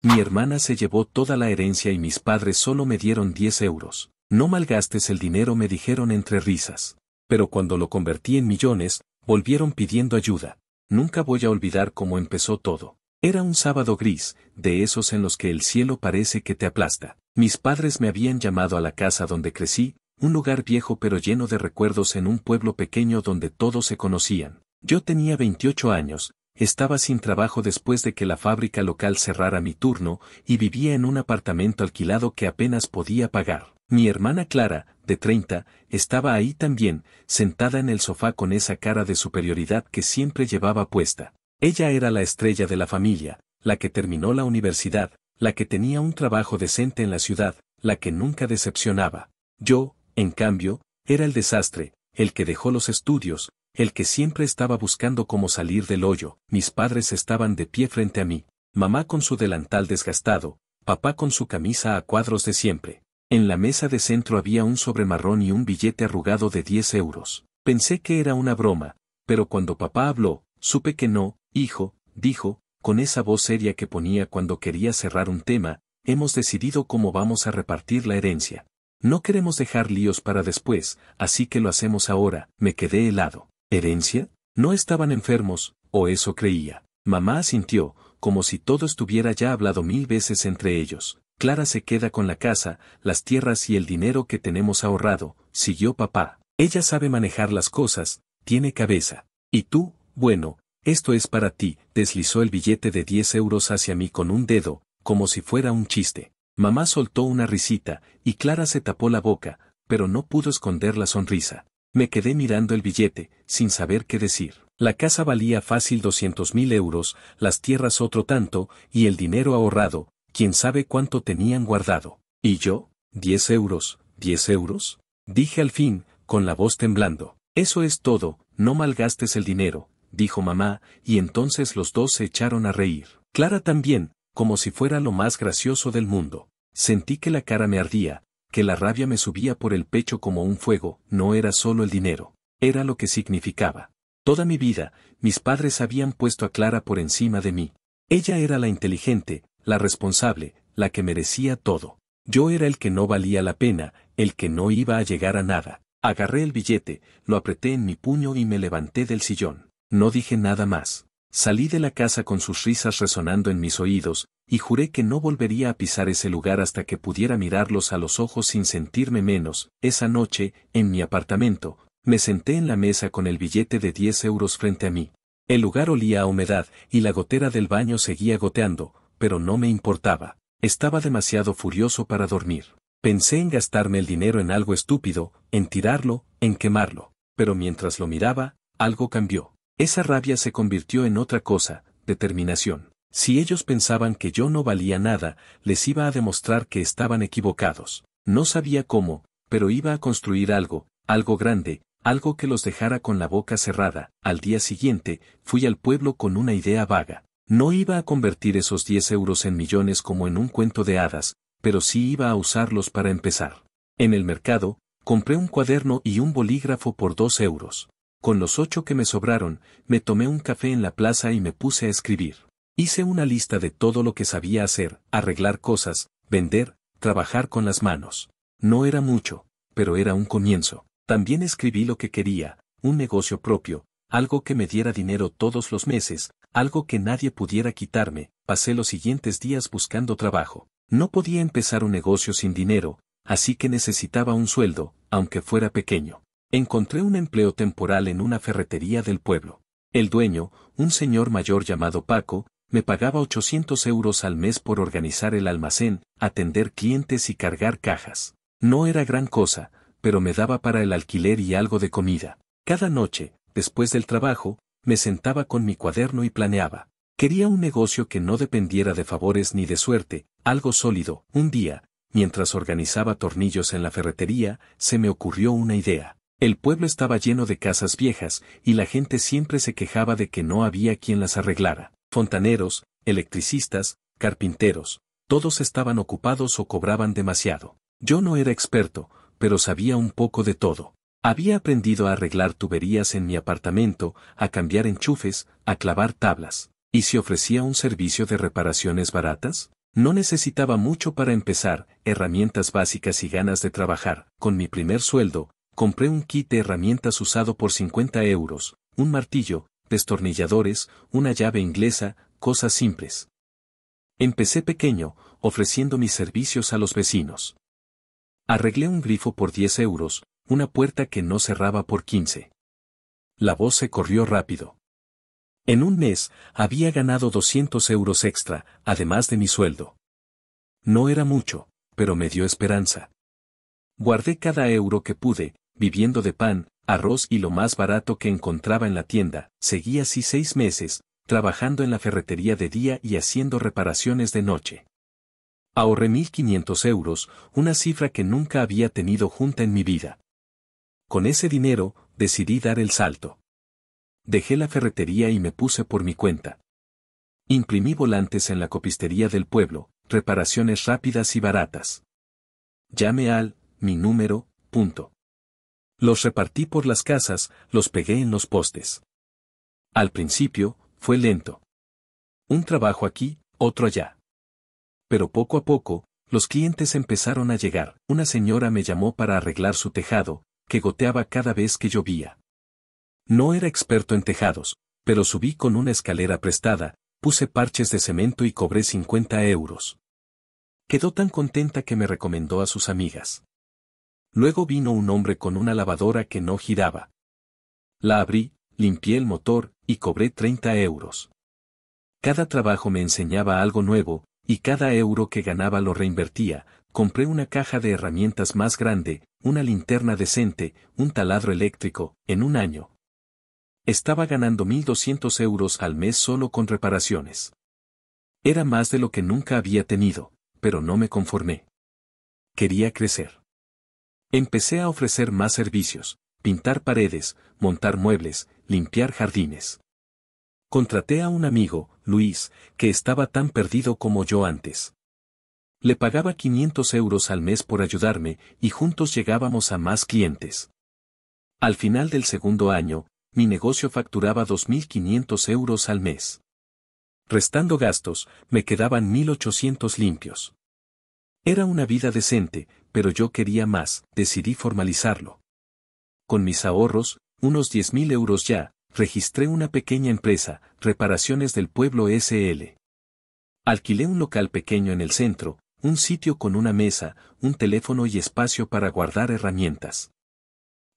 Mi hermana se llevó toda la herencia y mis padres solo me dieron 10 euros. No malgastes el dinero, me dijeron entre risas. Pero cuando lo convertí en millones, volvieron pidiendo ayuda. Nunca voy a olvidar cómo empezó todo. Era un sábado gris, de esos en los que el cielo parece que te aplasta. Mis padres me habían llamado a la casa donde crecí, un lugar viejo pero lleno de recuerdos en un pueblo pequeño donde todos se conocían. Yo tenía 28 años, estaba sin trabajo después de que la fábrica local cerrara mi turno y vivía en un apartamento alquilado que apenas podía pagar. Mi hermana Clara, de 30, estaba ahí también, sentada en el sofá con esa cara de superioridad que siempre llevaba puesta. Ella era la estrella de la familia, la que terminó la universidad, la que tenía un trabajo decente en la ciudad, la que nunca decepcionaba. Yo, en cambio, era el desastre, el que dejó los estudios, el que siempre estaba buscando cómo salir del hoyo. Mis padres estaban de pie frente a mí, mamá con su delantal desgastado, papá con su camisa a cuadros de siempre. En la mesa de centro había un sobre marrón y un billete arrugado de 10 euros. Pensé que era una broma, pero cuando papá habló, supe que no. Hijo, dijo, con esa voz seria que ponía cuando quería cerrar un tema, hemos decidido cómo vamos a repartir la herencia. No queremos dejar líos para después, así que lo hacemos ahora. Me quedé helado. ¿Herencia? ¿No estaban enfermos, o eso creía? Mamá asintió, como si todo estuviera ya hablado 1000 veces entre ellos. Clara se queda con la casa, las tierras y el dinero que tenemos ahorrado, siguió papá. Ella sabe manejar las cosas, tiene cabeza. ¿Y tú? Bueno, esto es para ti. Deslizó el billete de 10 euros hacia mí con un dedo, como si fuera un chiste. Mamá soltó una risita, y Clara se tapó la boca, pero no pudo esconder la sonrisa. Me quedé mirando el billete, sin saber qué decir. La casa valía fácil 200.000 euros, las tierras otro tanto, y el dinero ahorrado, quién sabe cuánto tenían guardado. ¿Y yo? ¿10 euros? ¿10 euros? Dije al fin, con la voz temblando. Eso es todo, no malgastes el dinero, dijo mamá, y entonces los dos se echaron a reír. Clara también, como si fuera lo más gracioso del mundo. Sentí que la cara me ardía, que la rabia me subía por el pecho como un fuego. No era solo el dinero, era lo que significaba. Toda mi vida, mis padres habían puesto a Clara por encima de mí. Ella era la inteligente, la responsable, la que merecía todo. Yo era el que no valía la pena, el que no iba a llegar a nada. Agarré el billete, lo apreté en mi puño y me levanté del sillón. No dije nada más. Salí de la casa con sus risas resonando en mis oídos, y juré que no volvería a pisar ese lugar hasta que pudiera mirarlos a los ojos sin sentirme menos. Esa noche, en mi apartamento, me senté en la mesa con el billete de 10 euros frente a mí. El lugar olía a humedad, y la gotera del baño seguía goteando, pero no me importaba. Estaba demasiado furioso para dormir. Pensé en gastarme el dinero en algo estúpido, en tirarlo, en quemarlo. Pero mientras lo miraba, algo cambió. Esa rabia se convirtió en otra cosa, determinación. Si ellos pensaban que yo no valía nada, les iba a demostrar que estaban equivocados. No sabía cómo, pero iba a construir algo grande, algo que los dejara con la boca cerrada. Al día siguiente, fui al pueblo con una idea vaga. No iba a convertir esos 10 euros en millones como en un cuento de hadas, pero sí iba a usarlos para empezar. En el mercado, compré un cuaderno y un bolígrafo por 2 euros. Con los 8 que me sobraron, me tomé un café en la plaza y me puse a escribir. Hice una lista de todo lo que sabía hacer: arreglar cosas, vender, trabajar con las manos. No era mucho, pero era un comienzo. También escribí lo que quería: un negocio propio, algo que me diera dinero todos los meses, algo que nadie pudiera quitarme. Pasé los siguientes días buscando trabajo. No podía empezar un negocio sin dinero, así que necesitaba un sueldo, aunque fuera pequeño. Encontré un empleo temporal en una ferretería del pueblo. El dueño, un señor mayor llamado Paco, me pagaba 800 euros al mes por organizar el almacén, atender clientes y cargar cajas. No era gran cosa, pero me daba para el alquiler y algo de comida. Cada noche, después del trabajo, me sentaba con mi cuaderno y planeaba. Quería un negocio que no dependiera de favores ni de suerte, algo sólido. Un día, mientras organizaba tornillos en la ferretería, se me ocurrió una idea. El pueblo estaba lleno de casas viejas, y la gente siempre se quejaba de que no había quien las arreglara. Fontaneros, electricistas, carpinteros, todos estaban ocupados o cobraban demasiado. Yo no era experto, pero sabía un poco de todo. Había aprendido a arreglar tuberías en mi apartamento, a cambiar enchufes, a clavar tablas. ¿Y si ofrecía un servicio de reparaciones baratas? No necesitaba mucho para empezar, herramientas básicas y ganas de trabajar. Con mi primer sueldo, compré un kit de herramientas usado por 50 euros, un martillo, destornilladores, una llave inglesa, cosas simples. Empecé pequeño, ofreciendo mis servicios a los vecinos. Arreglé un grifo por 10 euros, una puerta que no cerraba por 15. La voz se corrió rápido. En un mes, había ganado 200 euros extra, además de mi sueldo. No era mucho, pero me dio esperanza. Guardé cada euro que pude, viviendo de pan, arroz y lo más barato que encontraba en la tienda. Seguí así 6 meses, trabajando en la ferretería de día y haciendo reparaciones de noche. Ahorré 1.500 euros, una cifra que nunca había tenido junta en mi vida. Con ese dinero, decidí dar el salto. Dejé la ferretería y me puse por mi cuenta. Imprimí volantes en la copistería del pueblo, reparaciones rápidas y baratas. Llame al, mi número, punto. Los repartí por las casas, los pegué en los postes. Al principio, fue lento. Un trabajo aquí, otro allá. Pero poco a poco, los clientes empezaron a llegar. Una señora me llamó para arreglar su tejado, que goteaba cada vez que llovía. No era experto en tejados, pero subí con una escalera prestada, puse parches de cemento y cobré 50 euros. Quedó tan contenta que me recomendó a sus amigas. Luego vino un hombre con una lavadora que no giraba. La abrí, limpié el motor, y cobré 30 euros. Cada trabajo me enseñaba algo nuevo, y cada euro que ganaba lo reinvertía. Compré una caja de herramientas más grande, una linterna decente, un taladro eléctrico, en un año. Estaba ganando 1.200 euros al mes solo con reparaciones. Era más de lo que nunca había tenido, pero no me conformé. Quería crecer. Empecé a ofrecer más servicios, pintar paredes, montar muebles, limpiar jardines. Contraté a un amigo, Luis, que estaba tan perdido como yo antes. Le pagaba 500 euros al mes por ayudarme, y juntos llegábamos a más clientes. Al final del segundo año, mi negocio facturaba 2.500 euros al mes. Restando gastos, me quedaban 1.800 limpios. Era una vida decente, pero yo quería más, decidí formalizarlo. Con mis ahorros, unos 10.000 euros ya, registré una pequeña empresa, Reparaciones del Pueblo S.L. Alquilé un local pequeño en el centro, un sitio con una mesa, un teléfono y espacio para guardar herramientas.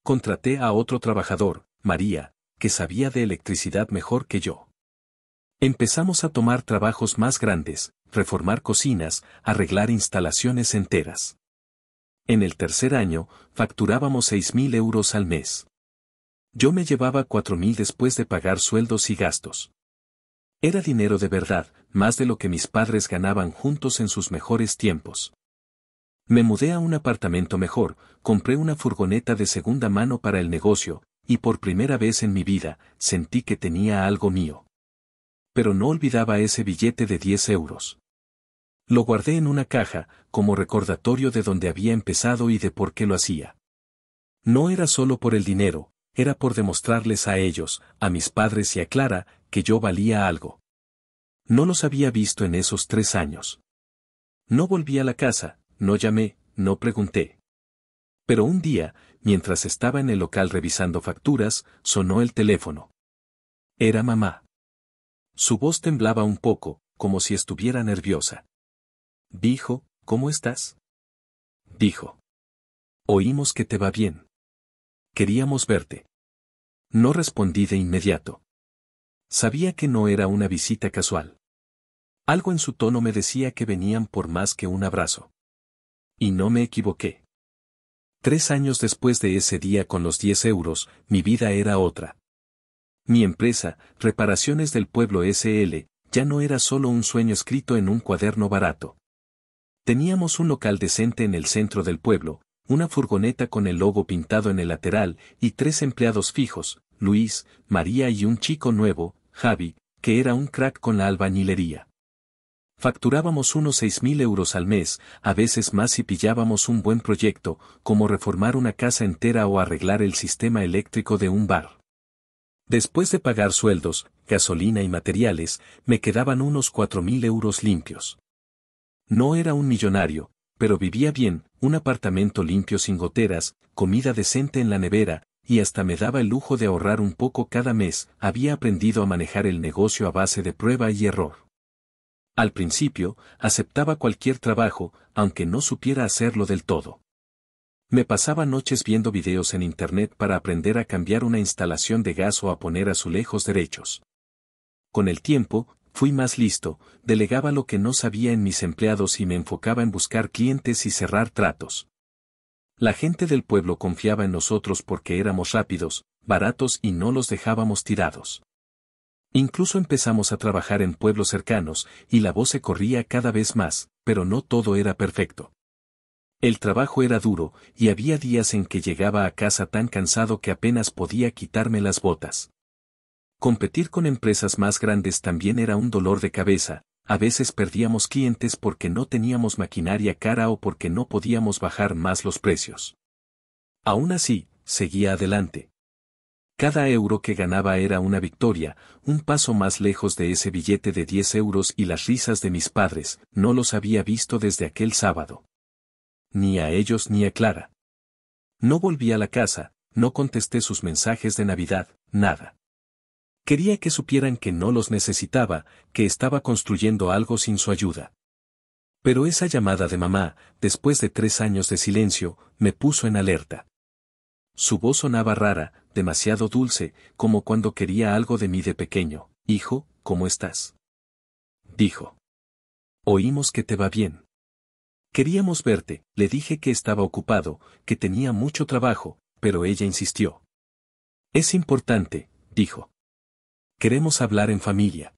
Contraté a otro trabajador, María, que sabía de electricidad mejor que yo. Empezamos a tomar trabajos más grandes, reformar cocinas, arreglar instalaciones enteras. En el tercer año, facturábamos 6.000 euros al mes. Yo me llevaba 4.000 después de pagar sueldos y gastos. Era dinero de verdad, más de lo que mis padres ganaban juntos en sus mejores tiempos. Me mudé a un apartamento mejor, compré una furgoneta de segunda mano para el negocio, y por primera vez en mi vida, sentí que tenía algo mío. Pero no olvidaba ese billete de 10 euros. Lo guardé en una caja, como recordatorio de dónde había empezado y de por qué lo hacía. No era solo por el dinero, era por demostrarles a ellos, a mis padres y a Clara, que yo valía algo. No los había visto en esos 3 años. No volví a la casa, no llamé, no pregunté. Pero un día, mientras estaba en el local revisando facturas, sonó el teléfono. Era mamá. Su voz temblaba un poco, como si estuviera nerviosa. Dijo, ¿cómo estás? Dijo. Oímos que te va bien. Queríamos verte. No respondí de inmediato. Sabía que no era una visita casual. Algo en su tono me decía que venían por más que un abrazo. Y no me equivoqué. 3 años después de ese día con los 10 euros, mi vida era otra. Mi empresa, Reparaciones del Pueblo S.L., ya no era solo un sueño escrito en un cuaderno barato. Teníamos un local decente en el centro del pueblo, una furgoneta con el logo pintado en el lateral y 3 empleados fijos, Luis, María y un chico nuevo, Javi, que era un crack con la albañilería. Facturábamos unos 6.000 euros al mes, a veces más si pillábamos un buen proyecto, como reformar una casa entera o arreglar el sistema eléctrico de un bar. Después de pagar sueldos, gasolina y materiales, me quedaban unos 4.000 euros limpios. No era un millonario, pero vivía bien, un apartamento limpio sin goteras, comida decente en la nevera, y hasta me daba el lujo de ahorrar un poco cada mes. Había aprendido a manejar el negocio a base de prueba y error. Al principio, aceptaba cualquier trabajo, aunque no supiera hacerlo del todo. Me pasaba noches viendo videos en internet para aprender a cambiar una instalación de gas o a poner azulejos derechos. Con el tiempo, fui más listo, delegaba lo que no sabía en mis empleados y me enfocaba en buscar clientes y cerrar tratos. La gente del pueblo confiaba en nosotros porque éramos rápidos, baratos y no los dejábamos tirados. Incluso empezamos a trabajar en pueblos cercanos, y la voz se corría cada vez más, pero no todo era perfecto. El trabajo era duro, y había días en que llegaba a casa tan cansado que apenas podía quitarme las botas. Competir con empresas más grandes también era un dolor de cabeza, a veces perdíamos clientes porque no teníamos maquinaria cara o porque no podíamos bajar más los precios. Aún así, seguía adelante. Cada euro que ganaba era una victoria, un paso más lejos de ese billete de 10 euros y las risas de mis padres. No los había visto desde aquel sábado. Ni a ellos ni a Clara. No volví a la casa, no contesté sus mensajes de Navidad, nada. Quería que supieran que no los necesitaba, que estaba construyendo algo sin su ayuda. Pero esa llamada de mamá, después de 3 años de silencio, me puso en alerta. Su voz sonaba rara, demasiado dulce, como cuando quería algo de mí de pequeño. Hijo, ¿cómo estás? Dijo. Oímos que te va bien. Queríamos verte. Le dije que estaba ocupado, que tenía mucho trabajo, pero ella insistió. Es importante, dijo. Queremos hablar en familia.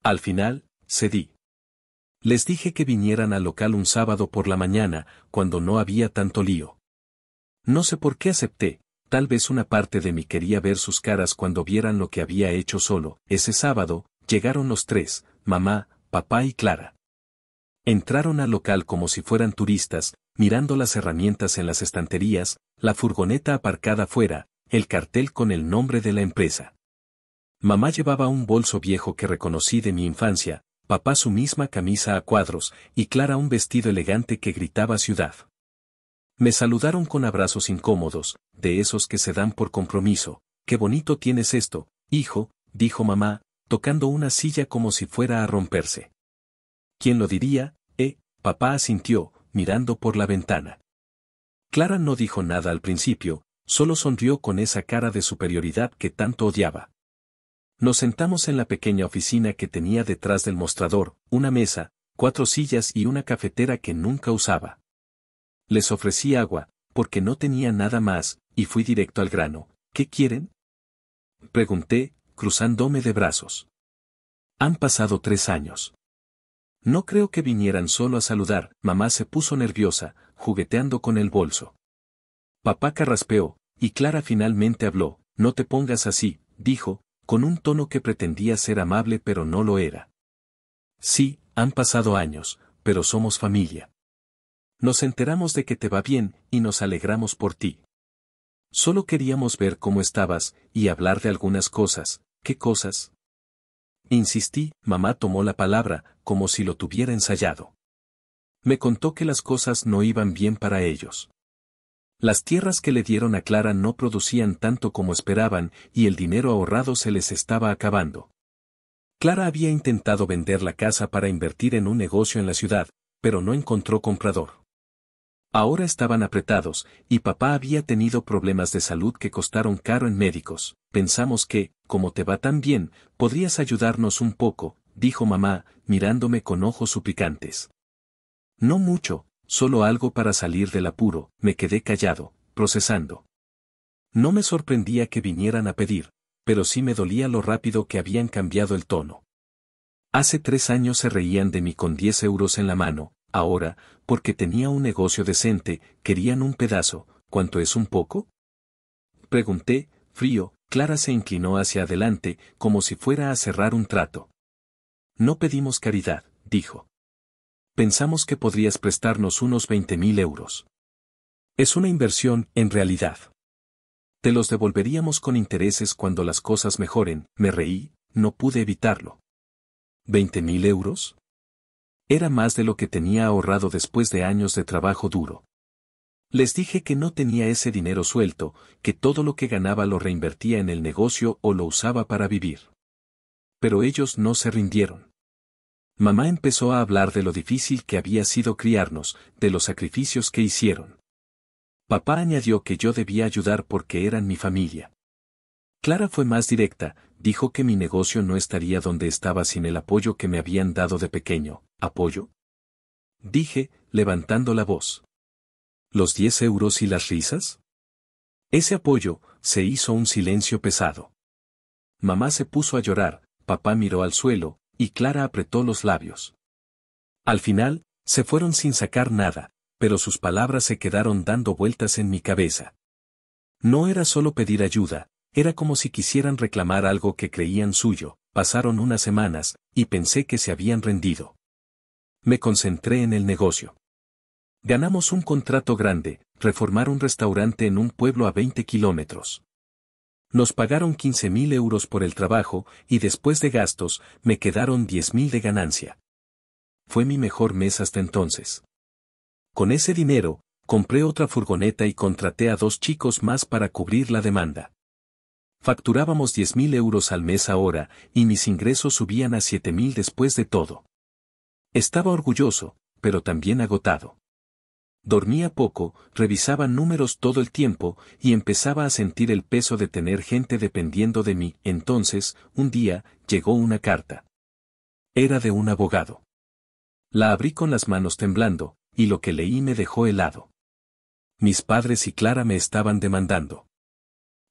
Al final, cedí. Les dije que vinieran al local un sábado por la mañana, cuando no había tanto lío. No sé por qué acepté, tal vez una parte de mí quería ver sus caras cuando vieran lo que había hecho solo. Ese sábado, llegaron los tres, mamá, papá y Clara. Entraron al local como si fueran turistas, mirando las herramientas en las estanterías, la furgoneta aparcada afuera, el cartel con el nombre de la empresa. Mamá llevaba un bolso viejo que reconocí de mi infancia, papá su misma camisa a cuadros, y Clara un vestido elegante que gritaba ciudad. Me saludaron con abrazos incómodos, de esos que se dan por compromiso. Qué bonito tienes esto, hijo, dijo mamá, tocando una silla como si fuera a romperse. ¿Quién lo diría? Papá asintió, mirando por la ventana. Clara no dijo nada al principio, solo sonrió con esa cara de superioridad que tanto odiaba. Nos sentamos en la pequeña oficina que tenía detrás del mostrador, una mesa, 4 sillas y una cafetera que nunca usaba. Les ofrecí agua, porque no tenía nada más, y fui directo al grano. ¿Qué quieren? Pregunté, cruzándome de brazos. Han pasado 3 años. No creo que vinieran solo a saludar. Mamá se puso nerviosa, jugueteando con el bolso. Papá carraspeó, y Clara finalmente habló. No te pongas así, dijo, con un tono que pretendía ser amable pero no lo era. Sí, han pasado años, pero somos familia. Nos enteramos de que te va bien, y nos alegramos por ti. Solo queríamos ver cómo estabas, y hablar de algunas cosas. ¿Qué cosas? Insistí. Mamá tomó la palabra, como si lo tuviera ensayado. Me contó que las cosas no iban bien para ellos. Las tierras que le dieron a Clara no producían tanto como esperaban, y el dinero ahorrado se les estaba acabando. Clara había intentado vender la casa para invertir en un negocio en la ciudad, pero no encontró comprador. Ahora estaban apretados, y papá había tenido problemas de salud que costaron caro en médicos. Pensamos que, como te va tan bien, podrías ayudarnos un poco, dijo mamá, mirándome con ojos suplicantes. No mucho, solo algo para salir del apuro. Me quedé callado, procesando. No me sorprendía que vinieran a pedir, pero sí me dolía lo rápido que habían cambiado el tono. Hace 3 años se reían de mí con 10 euros en la mano. Ahora, porque tenía un negocio decente, querían un pedazo. ¿Cuánto es un poco? Pregunté, frío. Clara se inclinó hacia adelante, como si fuera a cerrar un trato. No pedimos caridad, dijo. Pensamos que podrías prestarnos unos 20.000 euros. Es una inversión, en realidad. Te los devolveríamos con intereses cuando las cosas mejoren. Me reí, no pude evitarlo. ¿20.000 euros? Era más de lo que tenía ahorrado después de años de trabajo duro. Les dije que no tenía ese dinero suelto, que todo lo que ganaba lo reinvertía en el negocio o lo usaba para vivir. Pero ellos no se rindieron. Mamá empezó a hablar de lo difícil que había sido criarnos, de los sacrificios que hicieron. Papá añadió que yo debía ayudar porque eran mi familia. Clara fue más directa, dijo que mi negocio no estaría donde estaba sin el apoyo que me habían dado de pequeño. ¿Apoyo? Dije, levantando la voz. ¿Los 10 euros y las risas? Ese apoyo, se hizo un silencio pesado. Mamá se puso a llorar, papá miró al suelo, y Clara apretó los labios. Al final, se fueron sin sacar nada, pero sus palabras se quedaron dando vueltas en mi cabeza. No era solo pedir ayuda, era como si quisieran reclamar algo que creían suyo. Pasaron unas semanas, y pensé que se habían rendido. Me concentré en el negocio. Ganamos un contrato grande, reformar un restaurante en un pueblo a 20 kilómetros. Nos pagaron 15.000 euros por el trabajo, y después de gastos, me quedaron 10.000 de ganancia. Fue mi mejor mes hasta entonces. Con ese dinero, compré otra furgoneta y contraté a 2 chicos más para cubrir la demanda. Facturábamos 10.000 euros al mes ahora, y mis ingresos subían a 7.000 después de todo. Estaba orgulloso, pero también agotado. Dormía poco, revisaba números todo el tiempo, y empezaba a sentir el peso de tener gente dependiendo de mí. Entonces, un día, llegó una carta. Era de un abogado. La abrí con las manos temblando, y lo que leí me dejó helado. Mis padres y Clara me estaban demandando.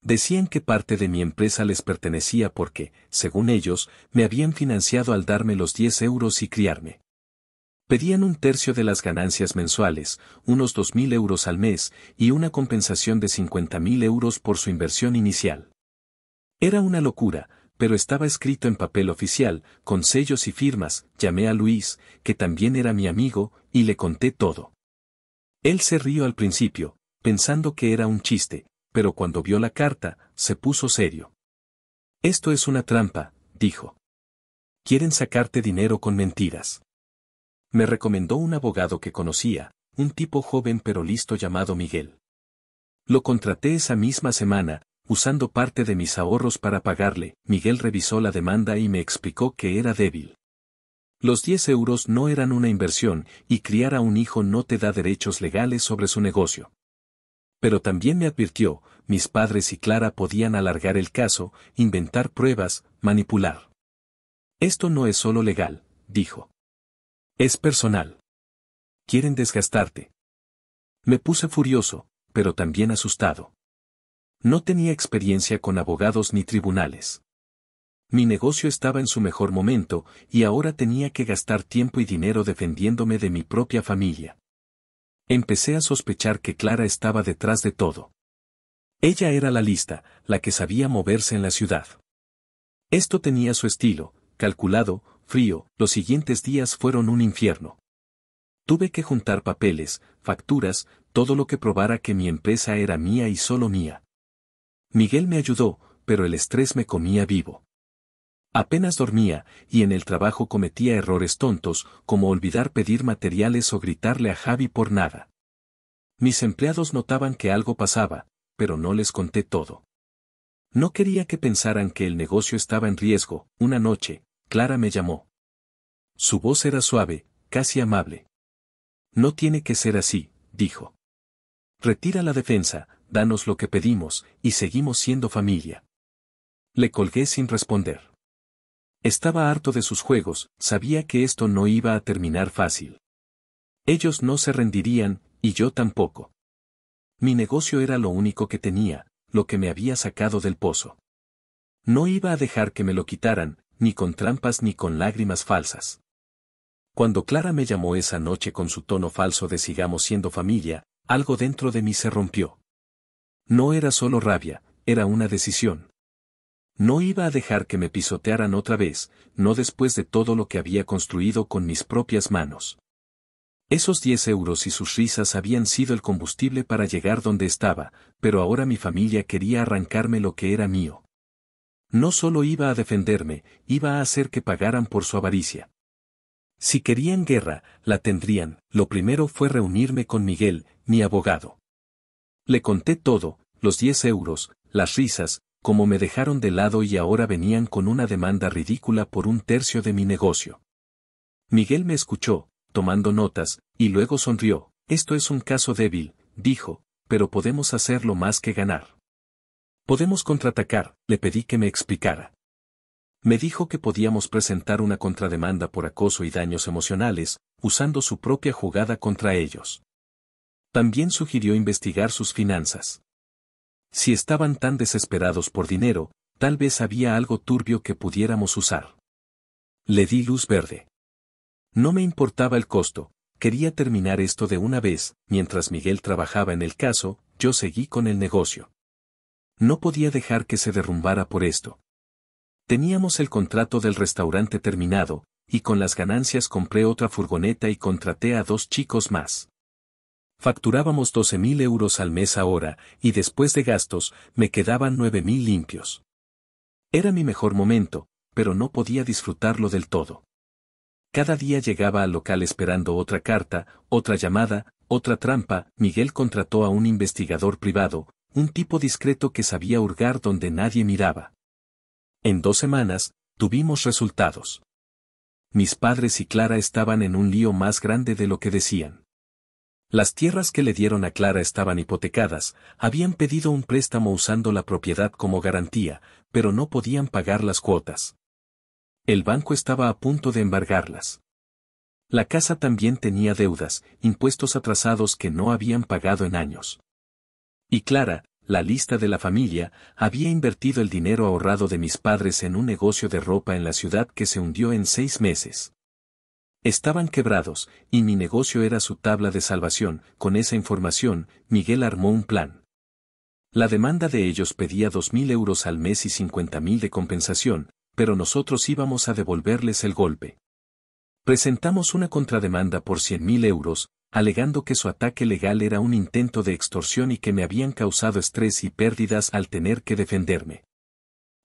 Decían que parte de mi empresa les pertenecía porque, según ellos, me habían financiado al darme los 10 euros y criarme. Pedían un tercio de las ganancias mensuales, unos 2.000 euros al mes, y una compensación de 50.000 euros por su inversión inicial. Era una locura, pero estaba escrito en papel oficial, con sellos y firmas. Llamé a Luis, que también era mi amigo, y le conté todo. Él se rió al principio, pensando que era un chiste, pero cuando vio la carta, se puso serio. Esto es una trampa, dijo. Quieren sacarte dinero con mentiras. Me recomendó un abogado que conocía, un tipo joven pero listo llamado Miguel. Lo contraté esa misma semana, usando parte de mis ahorros para pagarle. Miguel revisó la demanda y me explicó que era débil. Los 10 euros no eran una inversión, y criar a un hijo no te da derechos legales sobre su negocio. Pero también me advirtió, mis padres y Clara podían alargar el caso, inventar pruebas, manipular. Esto no es solo legal, dijo. Es personal. Quieren desgastarte. Me puse furioso, pero también asustado. No tenía experiencia con abogados ni tribunales. Mi negocio estaba en su mejor momento, y ahora tenía que gastar tiempo y dinero defendiéndome de mi propia familia. Empecé a sospechar que Clara estaba detrás de todo. Ella era la lista, la que sabía moverse en la ciudad. Esto tenía su estilo, calculado, frío. Los siguientes días fueron un infierno. Tuve que juntar papeles, facturas, todo lo que probara que mi empresa era mía y solo mía. Miguel me ayudó, pero el estrés me comía vivo. Apenas dormía, y en el trabajo cometía errores tontos, como olvidar pedir materiales o gritarle a Javi por nada. Mis empleados notaban que algo pasaba, pero no les conté todo. No quería que pensaran que el negocio estaba en riesgo. Una noche, Clara me llamó. Su voz era suave, casi amable. No tiene que ser así, dijo. Retira la defensa, danos lo que pedimos, y seguimos siendo familia. Le colgué sin responder. Estaba harto de sus juegos, sabía que esto no iba a terminar fácil. Ellos no se rendirían, y yo tampoco. Mi negocio era lo único que tenía, lo que me había sacado del pozo. No iba a dejar que me lo quitaran, ni con trampas ni con lágrimas falsas. Cuando Clara me llamó esa noche con su tono falso de sigamos siendo familia, algo dentro de mí se rompió. No era solo rabia, era una decisión. No iba a dejar que me pisotearan otra vez, no después de todo lo que había construido con mis propias manos. Esos 10 euros y sus risas habían sido el combustible para llegar donde estaba, pero ahora mi familia quería arrancarme lo que era mío. No solo iba a defenderme, iba a hacer que pagaran por su avaricia. Si querían guerra, la tendrían. Lo primero fue reunirme con Miguel, mi abogado. Le conté todo, los 10 euros, las risas, cómo me dejaron de lado y ahora venían con una demanda ridícula por un tercio de mi negocio. Miguel me escuchó, tomando notas, y luego sonrió. Esto es un caso débil, dijo, pero podemos hacerlo más que ganar. Podemos contraatacar, le pedí que me explicara. Me dijo que podíamos presentar una contrademanda por acoso y daños emocionales, usando su propia jugada contra ellos. También sugirió investigar sus finanzas. Si estaban tan desesperados por dinero, tal vez había algo turbio que pudiéramos usar. Le di luz verde. No me importaba el costo, quería terminar esto de una vez. Mientras Miguel trabajaba en el caso, yo seguí con el negocio. No podía dejar que se derrumbara por esto. Teníamos el contrato del restaurante terminado, y con las ganancias compré otra furgoneta y contraté a 2 chicos más. Facturábamos 12.000 euros al mes ahora, y después de gastos, me quedaban 9.000 limpios. Era mi mejor momento, pero no podía disfrutarlo del todo. Cada día llegaba al local esperando otra carta, otra llamada, otra trampa. Miguel contrató a un investigador privado, un tipo discreto que sabía hurgar donde nadie miraba. En 2 semanas, tuvimos resultados. Mis padres y Clara estaban en un lío más grande de lo que decían. Las tierras que le dieron a Clara estaban hipotecadas, habían pedido un préstamo usando la propiedad como garantía, pero no podían pagar las cuotas. El banco estaba a punto de embargarlas. La casa también tenía deudas, impuestos atrasados que no habían pagado en años. Y Clara, la lista de la familia, había invertido el dinero ahorrado de mis padres en un negocio de ropa en la ciudad que se hundió en 6 meses. Estaban quebrados, y mi negocio era su tabla de salvación. Con esa información, Miguel armó un plan. La demanda de ellos pedía 2.000 euros al mes y 50.000 de compensación, pero nosotros íbamos a devolverles el golpe. Presentamos una contrademanda por 100.000 euros, alegando que su ataque legal era un intento de extorsión y que me habían causado estrés y pérdidas al tener que defenderme.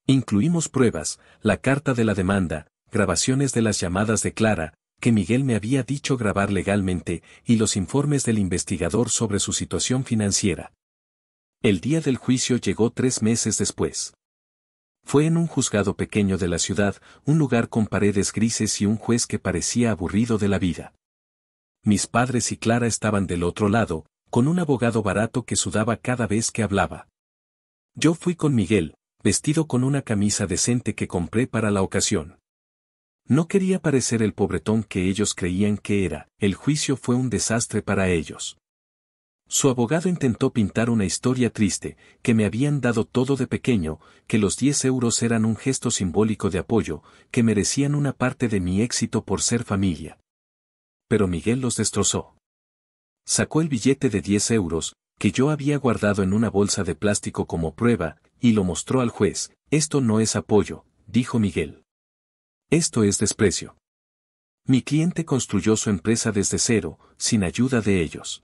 Incluimos pruebas, la carta de la demanda, grabaciones de las llamadas de Clara, que Miguel me había dicho grabar legalmente, y los informes del investigador sobre su situación financiera. El día del juicio llegó 3 meses después. Fue en un juzgado pequeño de la ciudad, un lugar con paredes grises y un juez que parecía aburrido de la vida. Mis padres y Clara estaban del otro lado, con un abogado barato que sudaba cada vez que hablaba. Yo fui con Miguel, vestido con una camisa decente que compré para la ocasión. No quería parecer el pobretón que ellos creían que era. El juicio fue un desastre para ellos. Su abogado intentó pintar una historia triste, que me habían dado todo de pequeño, que los 10 euros eran un gesto simbólico de apoyo, que merecían una parte de mi éxito por ser familia. Pero Miguel los destrozó. Sacó el billete de 10 euros, que yo había guardado en una bolsa de plástico como prueba, y lo mostró al juez. Esto no es apoyo, dijo Miguel. Esto es desprecio. Mi cliente construyó su empresa desde cero, sin ayuda de ellos.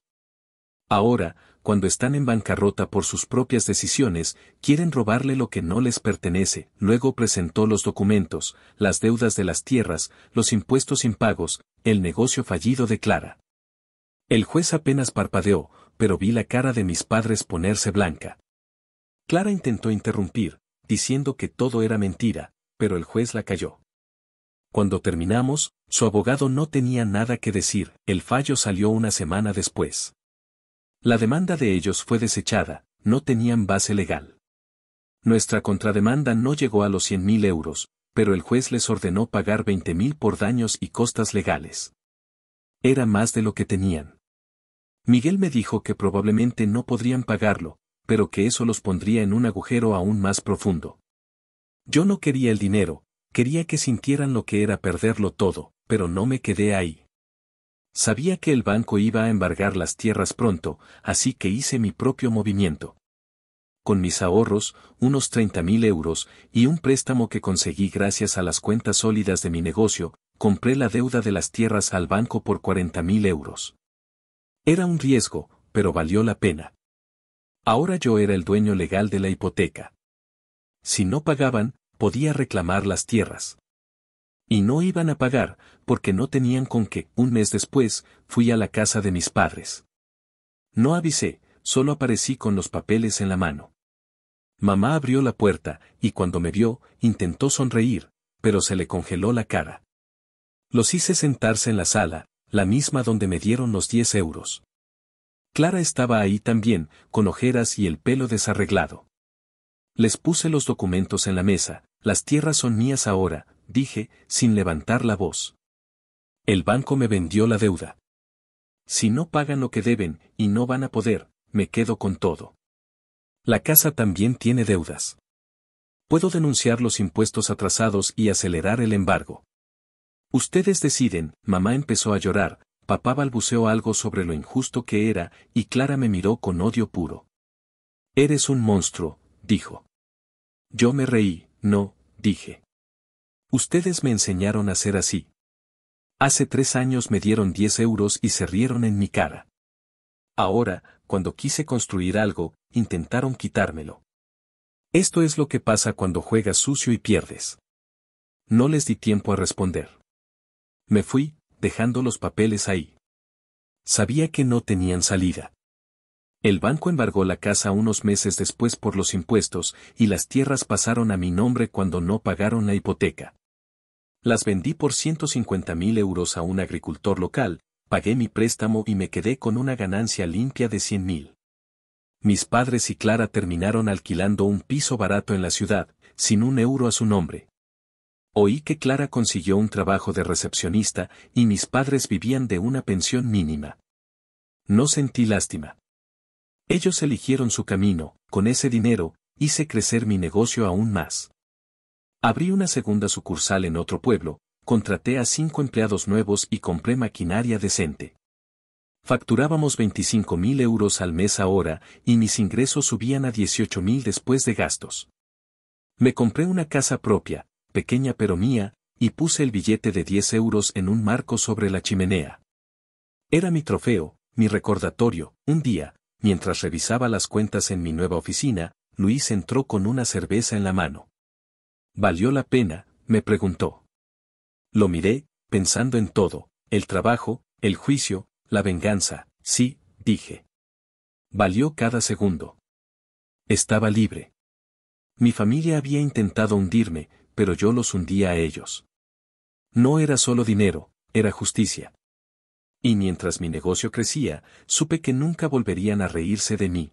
Ahora, cuando están en bancarrota por sus propias decisiones, quieren robarle lo que no les pertenece. Luego presentó los documentos, las deudas de las tierras, los impuestos impagos, el negocio fallido de Clara. El juez apenas parpadeó, pero vi la cara de mis padres ponerse blanca. Clara intentó interrumpir, diciendo que todo era mentira, pero el juez la calló. Cuando terminamos, su abogado no tenía nada que decir. El fallo salió una semana después. La demanda de ellos fue desechada, no tenían base legal. Nuestra contrademanda no llegó a los 100.000 euros, pero el juez les ordenó pagar 20.000 por daños y costas legales. Era más de lo que tenían. Miguel me dijo que probablemente no podrían pagarlo, pero que eso los pondría en un agujero aún más profundo. Yo no quería el dinero, quería que sintieran lo que era perderlo todo, pero no me quedé ahí. Sabía que el banco iba a embargar las tierras pronto, así que hice mi propio movimiento. Con mis ahorros, unos 30.000 euros, y un préstamo que conseguí gracias a las cuentas sólidas de mi negocio, compré la deuda de las tierras al banco por 40.000 euros. Era un riesgo, pero valió la pena. Ahora yo era el dueño legal de la hipoteca. Si no pagaban, podía reclamar las tierras. Y no iban a pagar, porque no tenían con qué. Un mes después, fui a la casa de mis padres. No avisé, solo aparecí con los papeles en la mano. Mamá abrió la puerta, y cuando me vio, intentó sonreír, pero se le congeló la cara. Los hice sentarse en la sala, la misma donde me dieron los 10 euros. Clara estaba ahí también, con ojeras y el pelo desarreglado. Les puse los documentos en la mesa. Las tierras son mías ahora, dije, sin levantar la voz. El banco me vendió la deuda. Si no pagan lo que deben, y no van a poder, me quedo con todo. La casa también tiene deudas. Puedo denunciar los impuestos atrasados y acelerar el embargo. Ustedes deciden. Mamá empezó a llorar, papá balbuceó algo sobre lo injusto que era, y Clara me miró con odio puro. Eres un monstruo, dijo. Yo me reí. No, dije. Ustedes me enseñaron a ser así. Hace 3 años me dieron 10 euros y se rieron en mi cara. Ahora, cuando quise construir algo, intentaron quitármelo. Esto es lo que pasa cuando juegas sucio y pierdes. No les di tiempo a responder. Me fui, dejando los papeles ahí. Sabía que no tenían salida. El banco embargó la casa unos meses después por los impuestos, y las tierras pasaron a mi nombre cuando no pagaron la hipoteca. Las vendí por 150.000 euros a un agricultor local, pagué mi préstamo y me quedé con una ganancia limpia de 100.000. Mis padres y Clara terminaron alquilando un piso barato en la ciudad, sin un euro a su nombre. Oí que Clara consiguió un trabajo de recepcionista y mis padres vivían de una pensión mínima. No sentí lástima. Ellos eligieron su camino. Con ese dinero, hice crecer mi negocio aún más. Abrí una segunda sucursal en otro pueblo, contraté a 5 empleados nuevos y compré maquinaria decente. Facturábamos 25.000 euros al mes ahora, y mis ingresos subían a 18.000 después de gastos. Me compré una casa propia, pequeña pero mía, y puse el billete de 10 euros en un marco sobre la chimenea. Era mi trofeo, mi recordatorio. Un día, mientras revisaba las cuentas en mi nueva oficina, Luis entró con una cerveza en la mano. ¿Valió la pena?, me preguntó. Lo miré, pensando en todo, el trabajo, el juicio, la venganza. Sí, dije. Valió cada segundo. Estaba libre. Mi familia había intentado hundirme, pero yo los hundía a ellos. No era solo dinero, era justicia. Y mientras mi negocio crecía, supe que nunca volverían a reírse de mí.